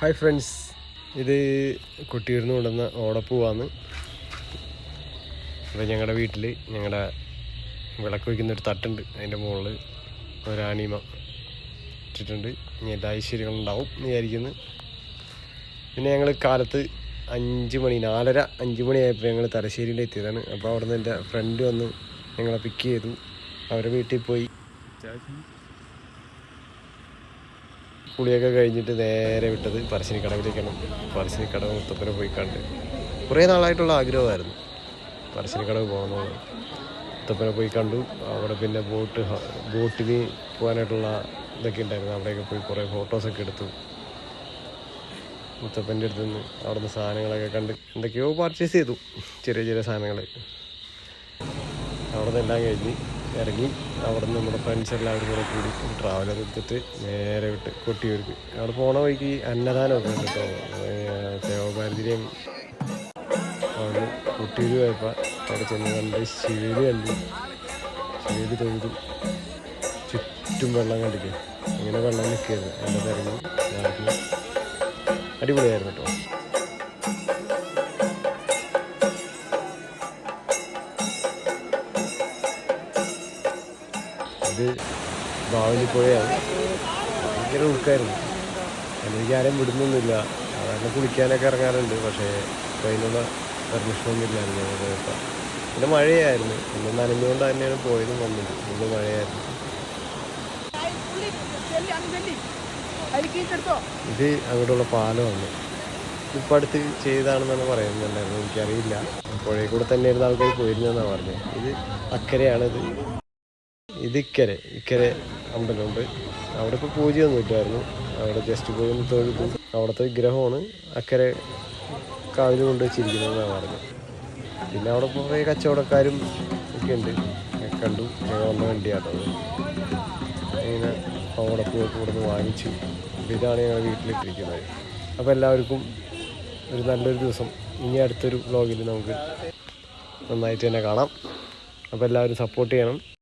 Hi friends, ഇത് കൊട്ടിയൂരിന്ന് കൊണ്ടുവന്ന ഓടപ്പൂവാണ്. അപ്പോൾ ഞങ്ങളുടെ വീട്ടിൽ ഞങ്ങളുടെ വിളക്ക് വയ്ക്കുന്നൊരു തട്ടുണ്ട്. അതിൻ്റെ മുകളിൽ ഒരാണിമ ഇട്ടിട്ടുണ്ട്. ഇനി എല്ലാ ഐശ്വര്യങ്ങളുണ്ടാവും എന്ന് വിചാരിക്കുന്നു. പിന്നെ ഞങ്ങൾ കാലത്ത് 5 മണി 4:30-5 മണിയായപ്പോൾ ഞങ്ങൾ തലശ്ശേരിയിൽ എത്തിയതാണ്. അപ്പോൾ അവിടെ നിന്ന് എൻ്റെ ഫ്രണ്ട് വന്ന് ഞങ്ങളെ പിക്ക് ചെയ്തു. അവരുടെ വീട്ടിൽ പോയി കുളിയൊക്കെ കഴിഞ്ഞിട്ട് നേരെ വിട്ടത് പറശ്ശിനിക്കടവിലേക്കാണ്. പറശ്ശിനിക്കടവ് മുത്തപ്പന പോയി കണ്ട് കുറേ നാളായിട്ടുള്ള ആഗ്രഹമായിരുന്നു പറശ്ശിനിക്കടവ് പോകണമെന്ന്. മുത്തപ്പന പോയി കണ്ടു. അവിടെ പിന്നെ ബോട്ടിന് പോകാനായിട്ടുള്ള ഇതൊക്കെ ഉണ്ടായിരുന്നു. അവിടെയൊക്കെ പോയി കുറേ ഫോട്ടോസൊക്കെ എടുത്തു. മുത്തപ്പൻ്റെ അടുത്ത് നിന്ന് അവിടുന്ന് സാധനങ്ങളൊക്കെ കണ്ട് എന്തൊക്കെയോ പർച്ചേസ് ചെയ്തു, ചെറിയ ചെറിയ സാധനങ്ങൾ. അവിടെ നിന്നെല്ലാം കഴിഞ്ഞ് ഇറങ്ങി അവിടെ നിന്ന് നമ്മുടെ ഫ്രണ്ട്സ് എല്ലാവരും കൂടെ കൂടി ട്രാവലർ എടുത്തിട്ട് നേരെ വിട്ട് കൊട്ടിയൂർക്ക്. അവിടെ പോണ വഴിക്ക് അന്നദാനമൊക്കെ ഉണ്ട് കേട്ടോ. സേവാഭാരതിയും അവിടെ കൊട്ടിയൂർ പോയപ്പോൾ അവിടെ ചെന്ന് കണ്ട് ശിവേലി കണ്ടു. ശിവേലി തൊഴുതു. ചുറ്റും വെള്ളം കണ്ടില്ലേ, ഇങ്ങനെ വെള്ളം നിൽക്കുകയായിരുന്നു. എൻ്റെ തിരഞ്ഞു നടന്നു. അടിപൊളിയായിരുന്നു കേട്ടോ. ഇത് ബാവലി പോയാണ്. ഭയങ്കര ഉൾക്കായിരുന്നു. എനിക്ക് ആരെയും വിടുന്നൊന്നുമില്ല. സാധാരണ കുളിക്കാനൊക്കെ ഇറങ്ങാറുണ്ട്, പക്ഷേ ഇപ്പോൾ അതിനുള്ള പെർമിഷനൊന്നും ഇല്ലായിരുന്നു ഞങ്ങൾ പോയപ്പോൾ. പിന്നെ മഴയായിരുന്നു. ഇന്ന് നനഞ്ഞുകൊണ്ട് തന്നെയാണ് പോയതും വന്നത്. ഇന്ന് മഴയായിരുന്നു. ഇത് അങ്ങോട്ടുള്ള പാലമാണ്. ഇപ്പം അടുത്ത് ചെയ്താണെന്നാണ് പറയുന്നുണ്ടായിരുന്നു. എനിക്കറിയില്ല. പുഴയിൽ കൂടെ തന്നെയായിരുന്നു ആൾക്കാർ പോയിരുന്നതെന്നാണ് പറഞ്ഞത്. ഇത് അക്കരെയാണിത്. ഇത് ഇക്കരെ അമ്പലമുണ്ട്. അവിടെ ഇപ്പോൾ പൂജയൊന്നും ഇല്ലായിരുന്നു. അവിടെ ജസ്റ്റ് പോയി ഒന്ന് തൊഴുതു. അവിടുത്തെ വിഗ്രഹമാണ് അക്കരെ കാവിൽ കൊണ്ട് വെച്ചിരിക്കുന്നതെന്നാണ് പറഞ്ഞത്. പിന്നെ അവിടെ കുറേ കച്ചവടക്കാരും ഒക്കെ ഉണ്ട്. കണ്ടു. ഞങ്ങൾ വന്ന വണ്ടിയാട്ടോ. ഇങ്ങനെ ഓടപ്പൂവൊക്കെ ഇവിടെ നിന്ന് വാങ്ങിച്ചു. അപ്പോൾ ഇതാണ് ഞങ്ങൾ വീട്ടിലിട്ടിരിക്കുന്നത്. അപ്പോൾ എല്ലാവർക്കും ഒരു നല്ലൊരു ദിവസം. ഇനി അടുത്തൊരു വ്ലോഗിൽ നമുക്ക് നന്നായിട്ട് തന്നെ കാണാം. അപ്പോൾ എല്ലാവരും സപ്പോർട്ട് ചെയ്യണം.